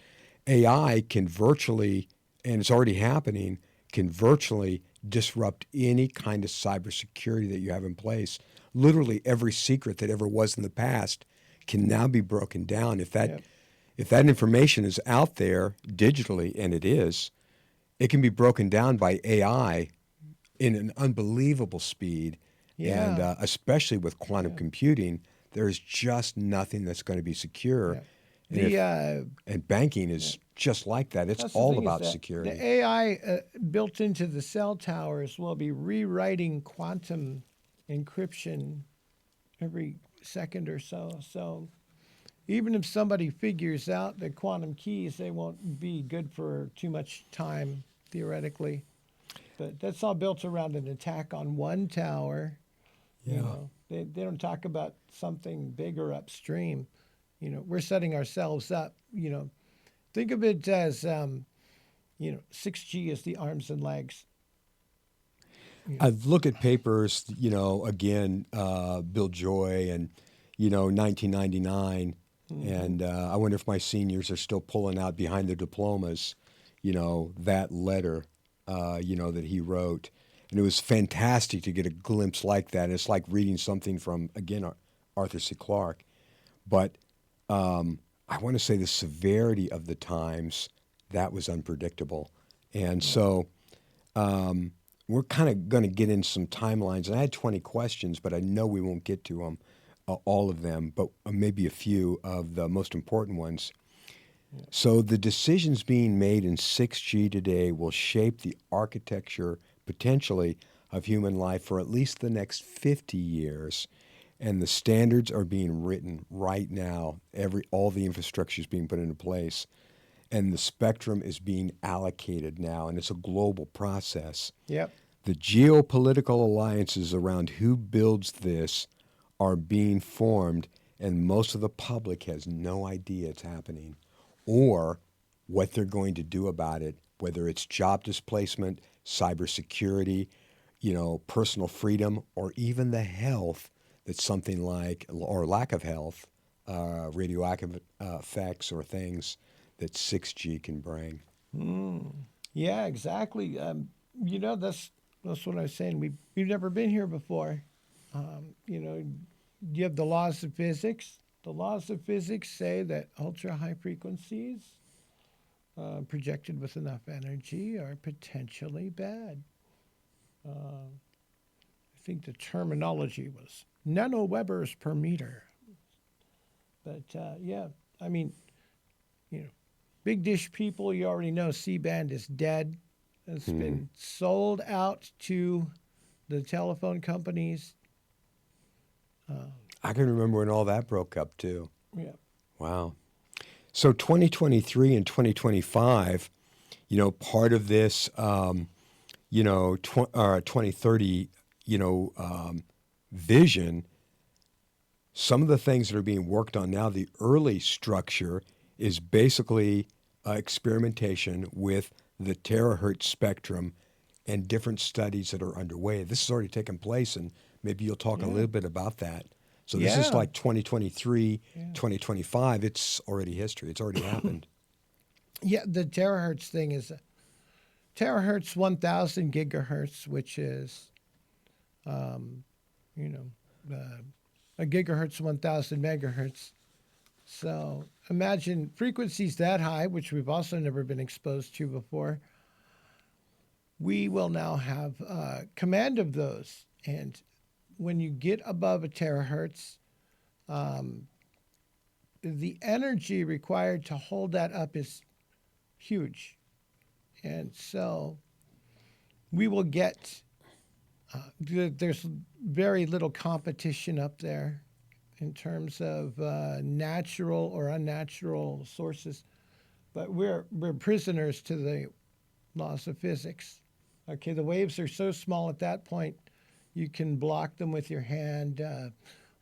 AI can virtually, and it's already happening, can virtually disrupt any kind of cybersecurity that you have in place. Literally every secret that ever was in the past can now be broken down. If that information is out there digitally, and it is, it can be broken down by AI in an unbelievable speed. Yeah. And especially with quantum computing, there's just nothing that's going to be secure. Yeah. And banking is just like that. It's That's the all thing is about that security. the AI built into the cell towers will be rewriting quantum encryption every second or so. So even if somebody figures out the quantum keys, they won't be good for too much time, theoretically. But that's all built around an attack on one tower. Yeah. They don't talk about something bigger upstream. We're setting ourselves up. Think of it as 6G is the arms and legs. I look at papers, again, Bill Joy and, 1999. And I wonder if my seniors are still pulling out behind their diplomas, that letter, that he wrote. And it was fantastic to get a glimpse like that. It's like reading something from, again, Arthur C. Clarke. But I want to say the severity of the times, that was unpredictable. And so we're kind of going to get into some timelines. And I had 20 questions, but I know we won't get to them, all of them, but maybe a few of the most important ones. Yeah. So the decisions being made in 6G today will shape the architecture, potentially, of human life for at least the next 50 years. And the standards are being written right now. All the infrastructure is being put into place. And the spectrum is being allocated now, and it's a global process. Yep. The geopolitical alliances around who builds this are being formed, and most of the public has no idea it's happening or what they're going to do about it, whether it's job displacement, cybersecurity, personal freedom or even the health that something like, or lack of health, radioactive effects or things that 6G can bring. Yeah, exactly. That's what I was saying. We've never been here before. You have the laws of physics. The laws of physics say that ultra high frequencies projected with enough energy are potentially bad. I think the terminology was nanowebers per meter. But yeah, I mean, you know, big dish people, you already know C-band is dead. It's been sold out to the telephone companies. I can remember when all that broke up too. Yeah. Wow. So 2023 and 2025, part of this, 2030, vision, some of the things that are being worked on now, the early structure is basically experimentation with the terahertz spectrum and different studies that are underway. This has already taken place, and maybe you'll talk a Yeah. little bit about that. So this is Yeah. like 2023, Yeah. 2025. It's already history. It's already happened. Yeah, the terahertz thing is terahertz 1000 gigahertz, which is, you know, a gigahertz 1000 megahertz. So imagine frequencies that high, which we've also never been exposed to before. We will now have command of those. And when you get above a terahertz, the energy required to hold that up is huge. And so we will get, there's very little competition up there in terms of natural or unnatural sources. But we're prisoners to the laws of physics. Okay, the waves are so small at that point, you can block them with your hand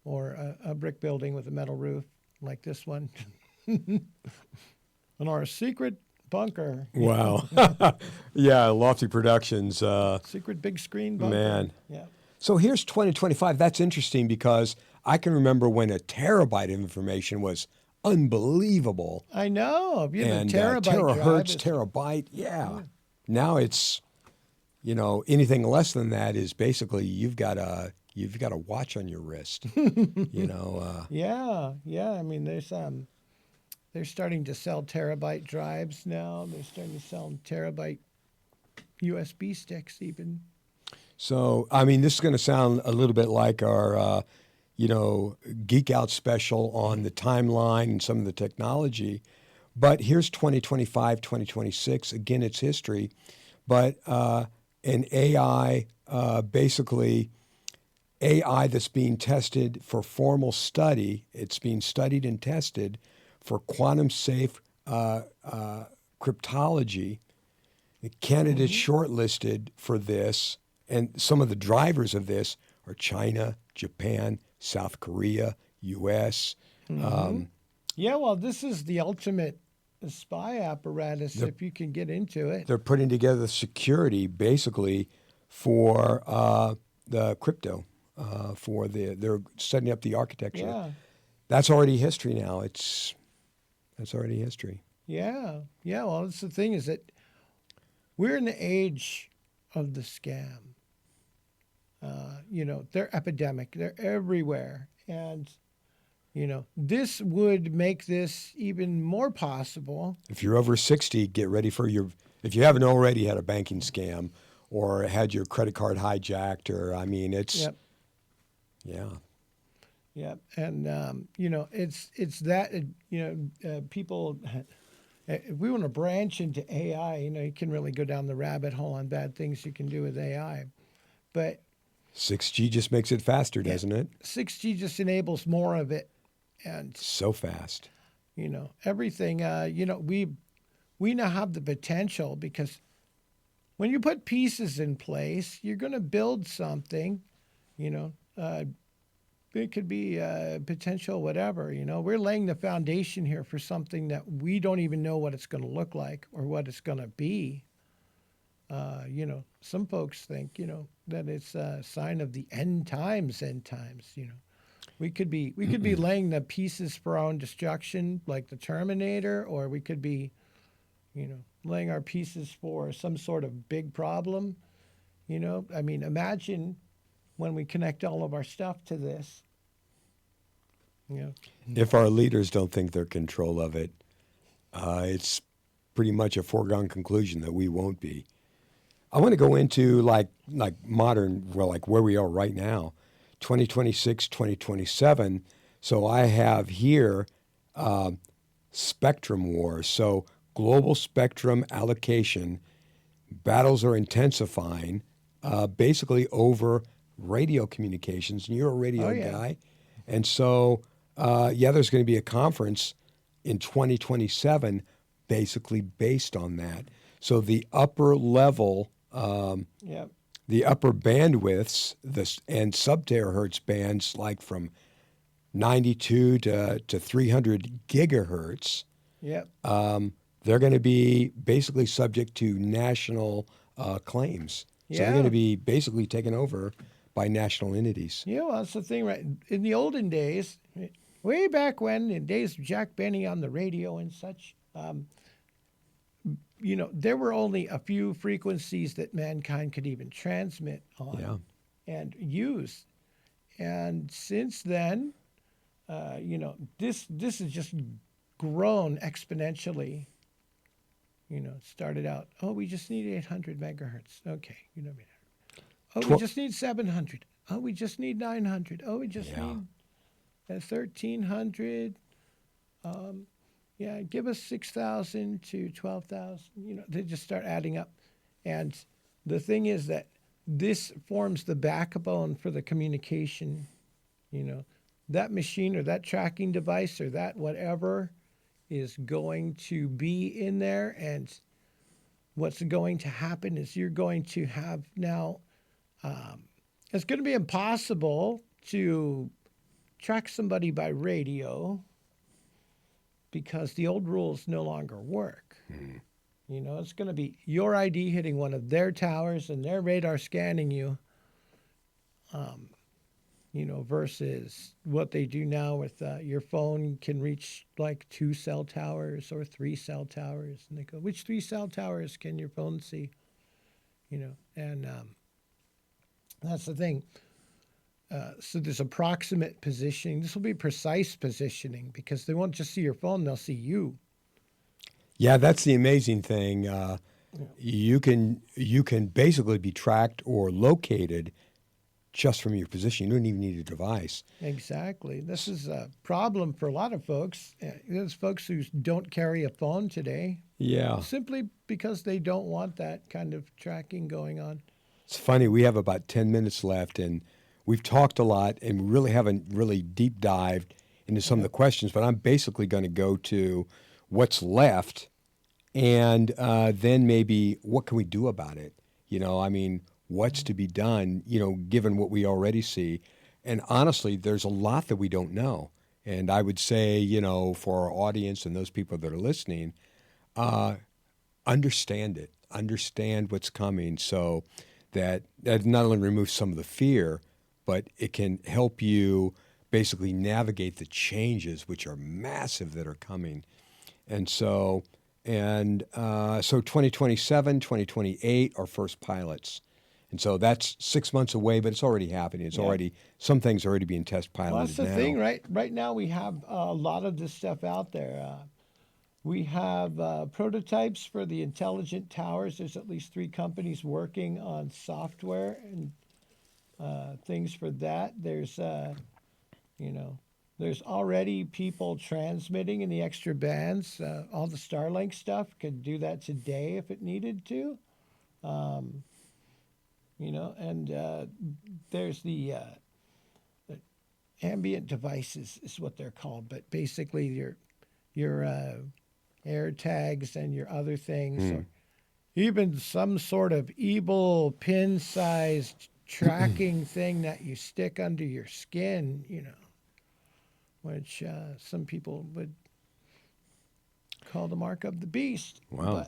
or a brick building with a metal roof like this one. And our secret bunker, Wow. Yeah, Lofty Productions. secret big screen bunker. Man. Yeah. So here's 2025. That's interesting because I can remember when a terabyte of information was unbelievable. I know. If you have And a terabyte drive, terahertz, it's- terabyte, yeah. Now it's, anything less than that is basically you've got a watch on your wrist. yeah, yeah. I mean, they're starting to sell terabyte drives now. They're starting to sell terabyte USB sticks even. So, I mean, this is going to sound a little bit like our, geek out special on the timeline and some of the technology. But here's 2025, 2026. Again, it's history. But an AI, basically, AI that's being tested for formal study, it's being studied and tested for quantum safe cryptology. The candidates shortlisted for this, and some of the drivers of this are China, Japan, South Korea, U.S. Yeah, well, this is the ultimate spy apparatus if you can get into it. They're putting together security basically for the crypto, they're setting up the architecture. Yeah, That's already history now. That's already history. yeah, yeah. Well, that's the thing is that we're in the age of the scam. They're epidemic. They're everywhere. And, this would make this even more possible. If you're over 60, get ready for if you haven't already had a banking scam or had your credit card hijacked it's, Yep. yeah. Yep. And, it's that, people, if we want to branch into AI, you can really go down the rabbit hole on bad things you can do with AI. But 6G just makes it faster, doesn't it? 6G just enables more of it. And, So fast. everything, we now have the potential because when you put pieces in place, you're going to build something, it could be potential whatever, we're laying the foundation here for something that we don't even know what it's going to look like or what it's going to be. Some folks think, that it's a sign of the end times, We could be laying the pieces for our own destruction, like the Terminator, or we could be, laying our pieces for some sort of big problem. I mean, imagine when we connect all of our stuff to this. You know, If our leaders don't think they're control of it, it's pretty much a foregone conclusion that we won't be. I want to go into like modern, well, like where we are right now, 2026, 2027. So I have here spectrum wars. So global spectrum allocation battles are intensifying, basically over radio communications. And you're a oh radio yeah, guy, and so yeah, there's going to be a conference in 2027, basically based on that. So the upper level yeah, the upper bandwidths and sub-terahertz bands, like from 92 to 300 gigahertz, yeah, they're going to be basically subject to national claims. So they're going yeah. to be basically taken over by national entities. That's the thing, right? In the olden days, way back when, in days of Jack Benny on the radio and such, there were only a few frequencies that mankind could even transmit on Yeah. and use. And since then, this has just grown exponentially. It started out, oh, we just need 800 megahertz. Okay, oh, we Tw- just need 700. Oh, we just need 900. Oh, we just yeah. need 1300. Yeah, give us 6,000 to 12,000. They just start adding up. And the thing is that this forms the backbone for the communication. That machine or that tracking device or that whatever is going to be in there. And what's going to happen is you're going to have now, it's going to be impossible to track somebody by radio because the old rules no longer work. It's going to be your ID hitting one of their towers and their radar scanning you, versus what they do now with your phone can reach like 2 cell towers or 3 cell towers. And they go, which 3 cell towers can your phone see? And that's the thing. So there's approximate positioning. This will be precise positioning because they won't just see your phone; they'll see you. Yeah, that's the amazing thing. You can basically be tracked or located just from your position. You don't even need a device. Exactly. This is a problem for a lot of folks. There's folks who don't carry a phone today Yeah. simply because they don't want that kind of tracking going on. It's funny, we have about 10 minutes left, and we've talked a lot, and we really haven't really deep dived into some of the questions, but I'm basically going to go to what's left, and then maybe what can we do about it? I mean, what's to be done, given what we already see. And honestly, there's a lot that we don't know. And I would say, for our audience and those people that are listening, understand it, understand what's coming, so that not only removes some of the fear, but it can help you basically navigate the changes, which are massive, that are coming. And so, so 2027, 2028 are first pilots. And so that's 6 months away, but it's already happening. It's Yeah. already, some things are already being test Well, piloted that's the now. thing, right? Right now, we have a lot of this stuff out there. We have prototypes for the intelligent towers. There's at least 3 companies working on software and things for that. There's already people transmitting in the extra bands. All the Starlink stuff could do that today if it needed to. And there's the ambient devices is what they're called, but basically your air tags and your other things, or even some sort of evil pin-sized tracking thing that you stick under your skin, which some people would call the mark of the beast. Wow.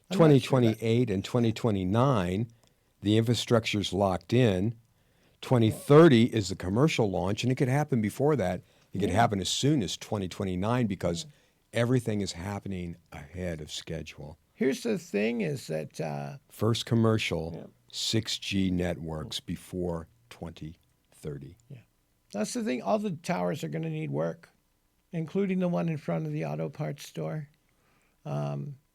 But I'm not sure that. 2028 and 2029, the infrastructure's locked in. 2030 is the commercial launch, and it could happen before that. It could Yeah. happen as soon as 2029 because everything is happening ahead of schedule. Here's the thing: is that First commercial yeah, 6G networks before 2030. yeah, that's the thing. All the towers are going to need work, including the one in front of the auto parts store,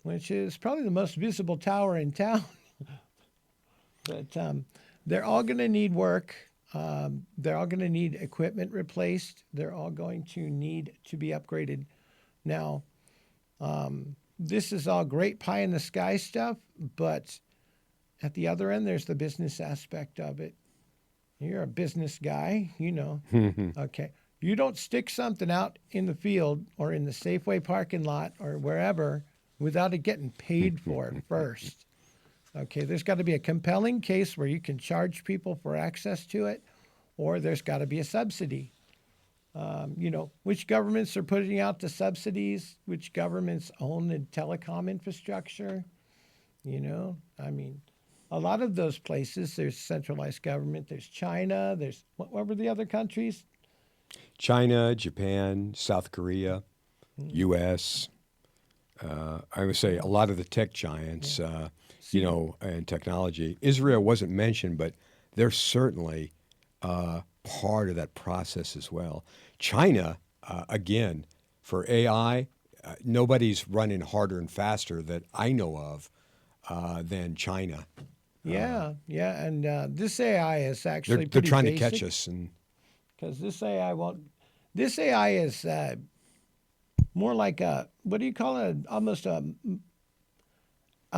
which is probably the most visible tower in town. But they're all going to need work. They're all going to need equipment replaced. They're all going to need to be upgraded. Now, this is all great pie in the sky stuff, but at the other end, there's the business aspect of it. You're a business guy, you know. Okay. You don't stick something out in the field or in the Safeway parking lot or wherever without it getting paid for first. Okay, there's got to be a compelling case where you can charge people for access to it, or there's got to be a subsidy. You know, which governments are putting out the subsidies, which governments own the telecom infrastructure. You know, I mean, a lot of those places, there's centralized government, there's China, there's, what were the other countries? China, Japan, South Korea, U.S. I would say a lot of the tech giants, you know, and technology. Israel wasn't mentioned, but they're certainly part of that process as well. China, again, for AI, nobody's running harder and faster that I know of than China. Yeah, yeah, and this AI is actually They're pretty trying basic, to catch us, and because this AI won't. This AI is more like a, what do you call it? Almost a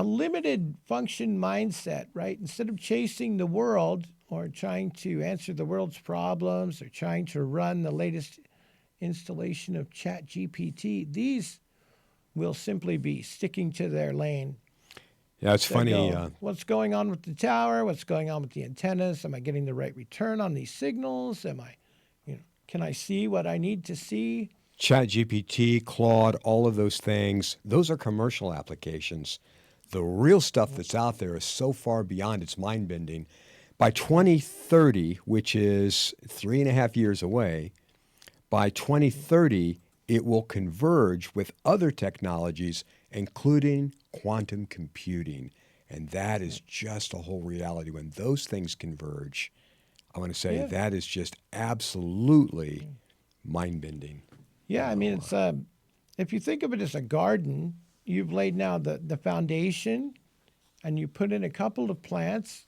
limited function mindset, right? Instead of chasing the world or trying to answer the world's problems or trying to run the latest installation of Chat GPT, these will simply be sticking to their lane. yeah, it's They funny. go, what's going on with the tower? What's going on with the antennas? Am I getting the right return on these signals? Am I, you know, can I see what I need to see? ChatGPT, Claude, all of those things, those are commercial applications. The real stuff that's out there is so far beyond, it's mind bending. By 2030, which is 3.5 years away, by 2030, it will converge with other technologies, including quantum computing. And that is just a whole reality. When those things converge, I want to say Yeah. that is just absolutely mind bending. Yeah, I mean, it's if you think of it as a garden, you've laid now the foundation and you put in a couple of plants,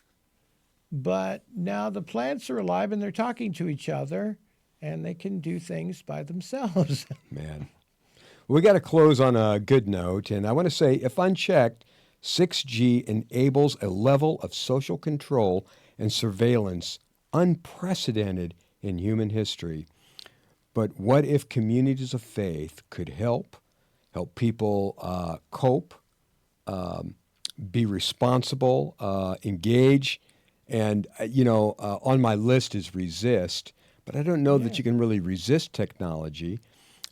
but now the plants are alive and they're talking to each other and they can do things by themselves. Man. We got to close on a good note. And I want to say, if unchecked, 6G enables a level of social control and surveillance unprecedented in human history. But what if communities of faith could help people cope, be responsible, engage, and on my list is resist. But I don't know Yeah. that you can really resist technology.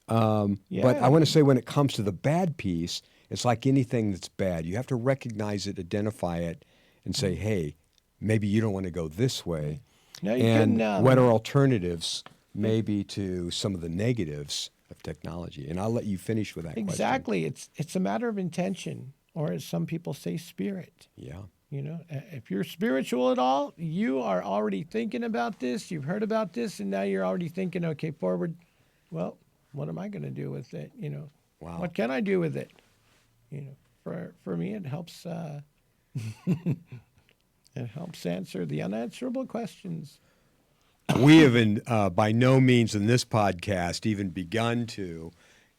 But Yeah. I want to say when it comes to the bad piece, it's like anything that's bad. You have to recognize it, identify it, and say, hey, maybe you don't want to go this way. Now you And can what are alternatives maybe to some of the negatives of technology? And I'll let you finish with that question. exactly. It's a matter of intention, or as some people say, spirit. Yeah. You know, if you're spiritual at all, you are already thinking about this. You've heard about this, and now you're already thinking, okay, forward. Well, what am I going to do with it? You know, Wow. what can I do with it? You know, for me, it helps. It helps answer the unanswerable questions. We have by no means in this podcast even begun to,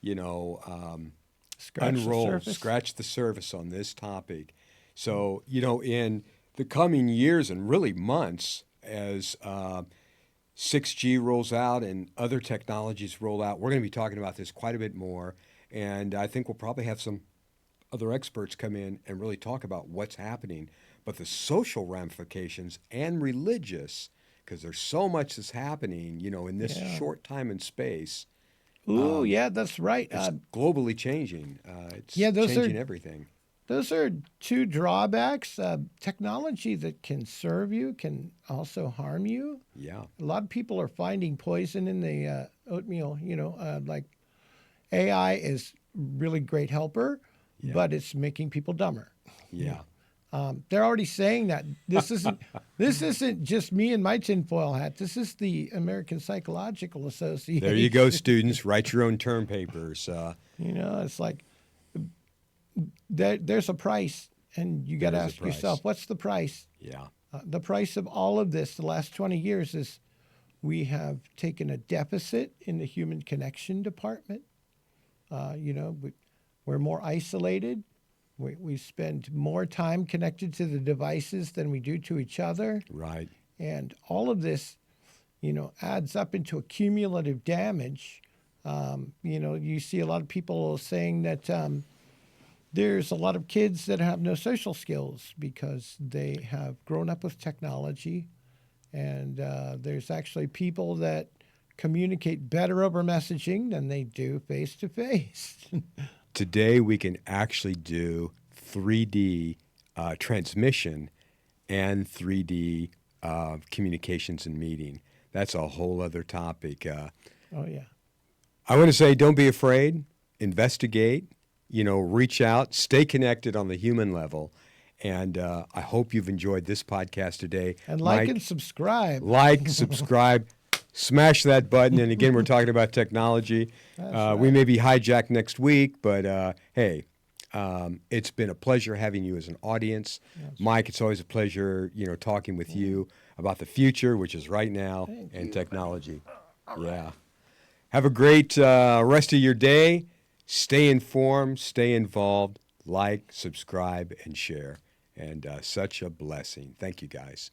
Scratch the unroll, surface. scratch the surface on this topic. So, in the coming years and really months, as 6G rolls out and other technologies roll out, we're going to be talking about this quite a bit more. And I think we'll probably have some other experts come in and really talk about what's happening. But the social ramifications and religious, because there's so much that's happening, in this Yeah. short time and space. Ooh, yeah, that's right. It's globally changing. It's yeah, those are- changing everything. those are two drawbacks. Technology that can serve you can also harm you. Yeah. A lot of people are finding poison in the oatmeal. Like AI is really great helper, Yeah. but it's making people dumber. Yeah. They're already saying that this isn't just me and my tinfoil hat. This is the American Psychological Association. There you go, students. Write your own term papers. It's like there's a price, and you got to There is a ask price. yourself, what's the price? Yeah. The price of all of this, the last 20 years, is we have taken a deficit in the human connection department. We're more isolated. We spend more time connected to the devices than we do to each other. Right. And all of this, adds up into a cumulative damage. You see a lot of people saying that there's a lot of kids that have no social skills because they have grown up with technology. And there's actually people that communicate better over messaging than they do face to face. Today, we can actually do 3D transmission and 3D communications and meeting. That's a whole other topic. Oh, yeah. I want to say don't be afraid, investigate, reach out, stay connected on the human level. And I hope you've enjoyed this podcast today. And like Mike, and subscribe. Like, subscribe, smash that button. And again, we're talking about technology. We may be hijacked next week, but hey, it's been a pleasure having you as an audience. Mike, it's always a pleasure, talking with you about the future, which is right now, and technology. Yeah. Have a great rest of your day. Stay informed, stay involved, like, subscribe, and share. And such a blessing. Thank you, guys.